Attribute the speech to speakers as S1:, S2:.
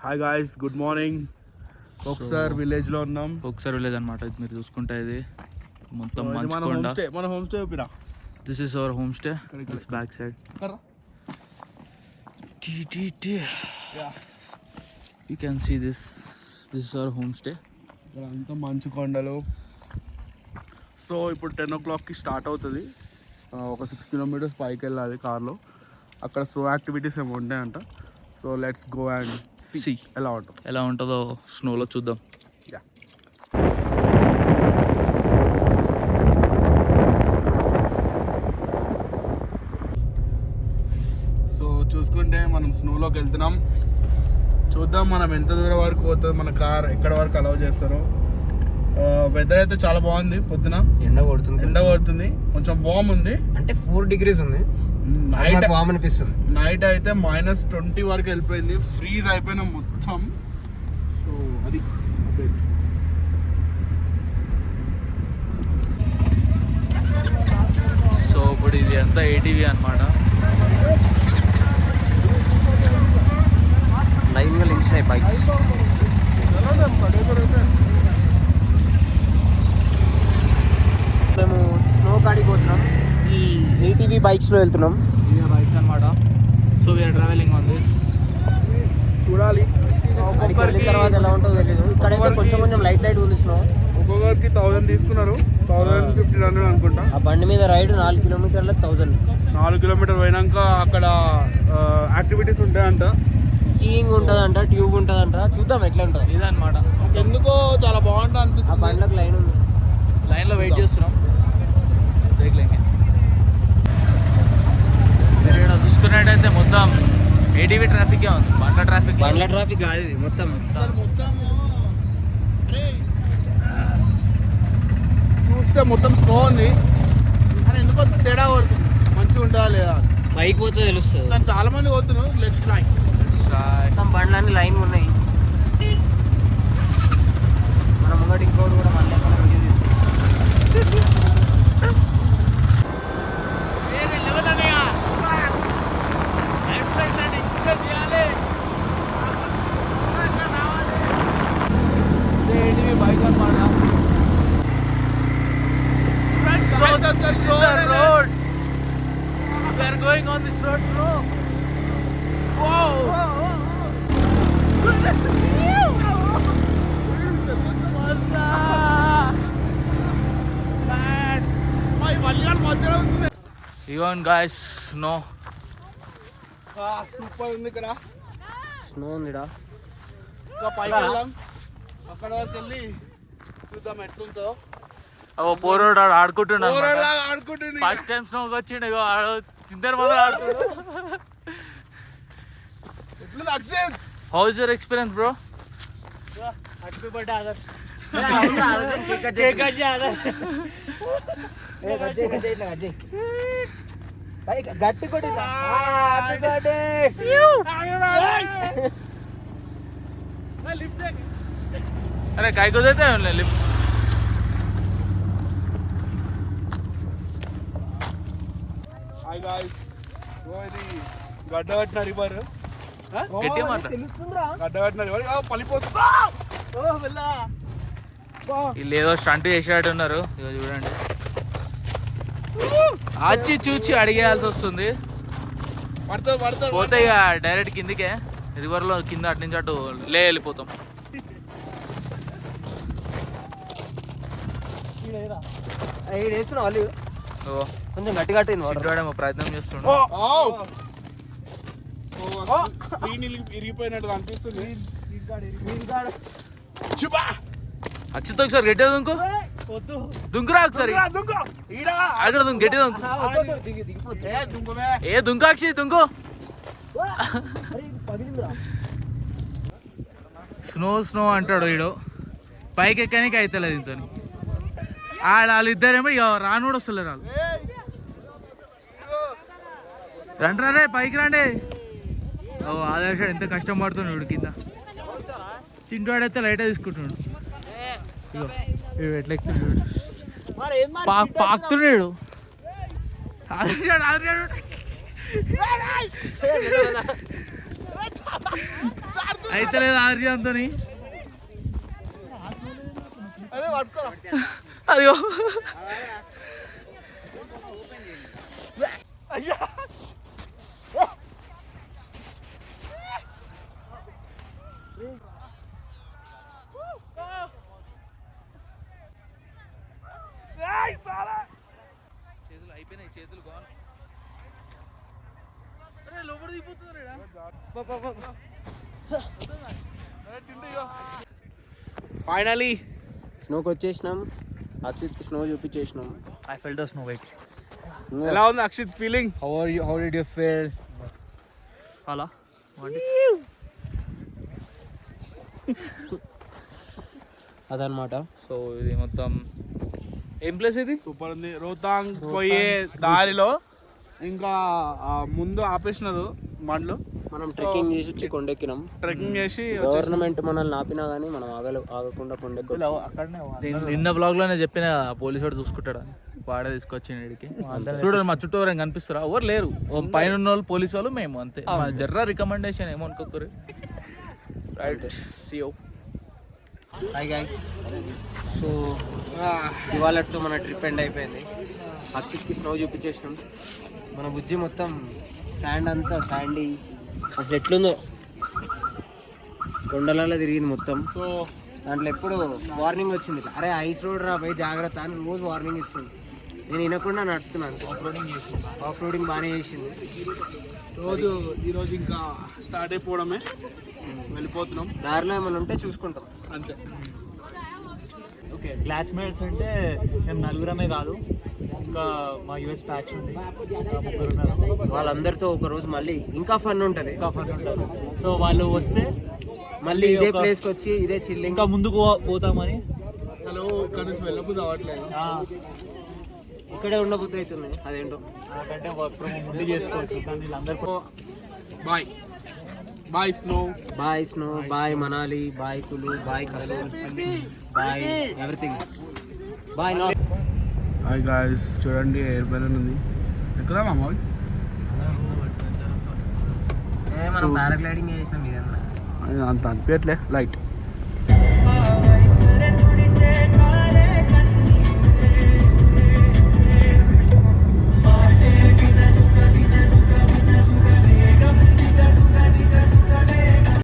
S1: Hi guys, good morning. ఒకసారి village లో ఉన్నాం.
S2: ఒకసారి విలేజ్ అనమాట. ఇది మీరు చూసుకుంటే ఇది మొత్తం
S1: మన హోమ్ స్టే ఓపిరా.
S2: This is our home stay. This back side you can see this is our home stay.
S1: ఇక్కడ అంతా మంచు కొండలు. సో ఇప్పుడు 10 o'clockకి స్టార్ట్ అవుతుంది. ఒక 6 kilometers పైకి వెళ్ళాలి కార్లో. అక్కడ స్లో యాక్టివిటీస్ ఏమి ఉంటాయంట. So let's go and see ఎలా
S2: ఉంటుందో స్నోలో చూద్దాం.
S1: సో చూసుకుంటే మనం స్నోలోకి వెళ్తున్నాం. చూద్దాం మనం ఎంత దూరం వరకు పోతుంది, మన కార్ ఎక్కడ వరకు అలౌ చేస్తారో. వెదర్ అయితే చాలా బాగుంది. పొద్దున ఎండ కొడుతుంది, కొంచెం వార్మ్ ఉంది.
S3: అంటే 4 degrees ఉంది.
S1: నైట్
S3: వార్మ్ అనిపిస్తుంది.
S1: నైట్ అయితే -20 వరకు వెళ్ళిపోయింది. ఫ్రీజ్ అయిపోయిన మొత్తం. సో అది
S2: సో ఇప్పుడు ఇది అంతా ATV అనమాట.
S3: లైన్గా లించినాయి బైక్స్. మేము స్నో కాడికి పోతున్నాం. ఈ ATV బైక్స్లో వెళ్తున్నాం.
S2: ఇవే బైక్స్ అనమాట. So we are travelling on this.
S1: చూడాలి
S3: వెళ్ళిన తర్వాత ఎలా ఉంటుందో తెలియదు. ఇక్కడైతే కొంచెం లైట్ ఉంది స్నో.
S1: ఒక్కొక్కరికి 1000 తీసుకున్నారు. 1500 అనుకుంటా.
S3: ఆ బండి మీద రైడ్ 4 kilometers 1000.
S1: 4 kilometers పోయినాక అక్కడ యాక్టివిటీస్ ఉంటాయంట.
S3: స్కీయింగ్ ఉంటుందంట, ట్యూబ్ ఉంటుందంట. చూద్దాం ఎట్లా ఉంటుంది
S2: ఇదనమాట.
S1: ఎందుకో చాలా బాగుంటుంది అనిపిస్తుంది.
S3: ఆ బండ్లకు లైన్ ఉంది.
S2: లైన్లో వెయిట్ చేస్తున్నాం. ఇక్కడ చూసుకున్నట్టయితే మొత్తం ATV ట్రాఫిక్ ఉంది. బండ్ల
S3: ట్రాఫిక్ కాదు ఇది మొత్తం.
S1: చూస్తే మొత్తం స్నో ఉంది. అని ఎందుకో తేడా పడుతుంది. మంచిగా ఉంటుందా లేదా
S3: బైక్ పోతే తెలుస్తుంది.
S1: చాలా మంది పోతున్నారు. Let's try.
S3: మొత్తం బండ్లన్నీ లైన్ ఉన్నాయి. మన ముంగటి ఇంకోటి కూడా మళ్ళీ
S2: బైక్ అనమాట. So this is the road. We are going on this road, bro. Wow. Even guys, snow.
S1: Super ఉంది ఇక్కడ.
S3: స్నో ఉంది.
S1: ఇంకా పైకి వెళ్దాం. అక్కడ వరకు వెళ్ళి చూద్దాం ఎట్లుంటుందో.
S2: పోరోడు ఆడుకుంటున్నాడు.
S1: ఆడుకుంటుంది.
S2: ఫస్ట్ టైం స్నోకి వచ్చిండు. ఇద్దరు మొదలు ఆడుతున్నాడు.
S1: ఎట్లుంది Akshay?
S2: How is your experience bro?
S3: Happy birthday other. గట్టి కొట్టి హ్యాపీ బర్త్డే.
S2: అరే కాయ కుదిరితే లిఫ్ట్.
S1: Hi guys. ఇది గడ్డగట్టిన రివర్.
S2: గట్టిగా మాట్లాడు.
S1: గడ్డగట్టిన రివర్ పలిపోతుందా?
S2: వీళ్ళు ఏదో స్టంట్ చేసేటట్టు ఉన్నారు. ఇక చూడండి, ఆచి చూచి అడిగేయాల్సి వస్తుంది. పోతే ఇక డైరెక్ట్ కిందికే రివర్లో కింద అటు నుంచి అటు వెళ్ళిపోతాం.
S3: కొంచెం గట్టి కట్టింది.
S2: ప్రయత్నం చేస్తుండే.
S1: ఇరిగిపోయినట్టు అనిపిస్తుంది.
S2: అచ్చితో ఒకసారి గట్టిగా దుంకు. దుంకురా ఒకసారి. అక్కడ దుంకు, గట్టిగా దుంకు. ఏ దుంకు అక్షయ్, దుంకు. స్నో అంటాడు వీడు. పైకి ఎక్కడానికి అవుతలేదు ఇంతో. వాళ్ళిద్దరేమో ఇక రాను కూడా వస్తలేరు వాళ్ళు. రండి రండి పైకి రండి. ఆదర్శ ఎంత కష్టం పడుతున్నాడు వీడు కింద. చింటువాడైతే లైట్గా తీసుకుంటున్నాడు. ఇగో ఎట్లా ఎక్కుతున్నాడు, పాకుతున్నాడు. ఆదర్శ అయితే లేదు ఆర్యంతోని అయ్యో చేతులు అయిపోయినాయి చేతులు గోన్ లోపల దిగిపోతుంది
S1: ఫైనలీ
S3: స్నోకి వచ్చేసినాం, అక్షిత్కి స్నో చూపించేసినాం.
S2: I felt the snow white
S1: ఎలా ఉంది Akshit feeling?
S2: How did you feel అలా
S3: అదనమాట.
S2: సో ఇది మొత్తం ఏం ప్లేస్ ఇది
S1: సూపర్ ఉంది. రోహతాంగ్ పోయే దారిలో ఇంకా ముందు ఆపేసినారు బండ్లు.
S3: మనం ట్రెక్కింగ్ చేసి వచ్చి కొండెక్కినాం.
S1: ట్రెక్కింగ్ చేసి
S3: గవర్నమెంట్ మనల్ని ఆపినా కానీ మనం ఆగకుండా కొండెక్కి.
S2: నిన్న బ్లాగ్ లోనే చెప్పిన పోలీసు వాడు చూసుకుంటాడు వాడే తీసుకొచ్చిండు ఇడికి. చూడండి మా చుట్టూ ఎవరైనా కనిపిస్తారా? ఎవరు లేరు. పైన ఉన్న వాళ్ళు పోలీసు వాళ్ళు మేము అంతే. మా జర్రా రికమెండేషన్ ఏమనుకోకరు. Right see you.
S3: Hi guys. So ఇవాళతో మన ట్రిప్ ఎండ్ అయిపోయింది. అక్షిత్కి స్నో చూపించేసినాం. మన బుజ్జి మొత్తం శాండ్ అంతా శాండీ అసలు ఎట్లుందో కొండలలో తిరిగింది మొత్తం. సో దాంట్లో ఎప్పుడు వార్నింగ్ వచ్చింది, అరే ఐస్ రోడ్ రా పోయి జాగ్రత్త అని రోజు వార్నింగ్ ఇస్తుంది. నేను వినకుండా నడుపుతున్నాను. ఆఫ్ రోడింగ్ బాగానే చేసింది.
S1: ఈరోజు ఇంకా స్టార్ట్ అయిపోవడమే, వెళ్ళిపోతున్నాం.
S3: దారిలో ఏమైనా ఉంటే చూసుకుంటాం
S1: అంతే.
S4: ఓకే, క్లాస్మేట్స్ అంటే మేము నలుగురమే కాదు, ఇంకా మా యూఎస్ బ్యాచ్ ఉంది, ముగ్గురు ఉన్నారు.
S3: వాళ్ళందరితో ఒకరోజు మళ్ళీ ఇంకా ఫన్ ఉంటుంది.
S4: ఇంకా ఫన్ ఉంటుంది. సో వాళ్ళు వస్తే
S3: మళ్ళీ ఇదే ప్లేస్కి వచ్చి ఇదే చిల్లింగ్
S4: ఇంకా ముందుకు పోతామని.
S1: అసలు ఇక్కడ నుంచి వెళ్ళబుద్ధి అవ్వట్లేదు.
S3: ఇక్కడే ఉండబుద్ధి అవుతుంది. అదేంటో
S4: నాకంటే వర్క్ ఫ్రమ్ హోమ్ ముందు చేసుకోవచ్చు, కానీ వీళ్ళందరూ
S1: bye bye snow,
S3: bye snow, bye Manali, bye Kullu, bye Kasol, bye everything, bye not.
S1: Hi guys, చూడండి ఎయిర్ బెలూన్ ఉంది. ఎక్కుదామా అమ్మ?
S3: మనం పారాగ్లైడింగ్ చేసినాం. ఇదన్నా
S1: అంత అనిపించట్లే లైట్.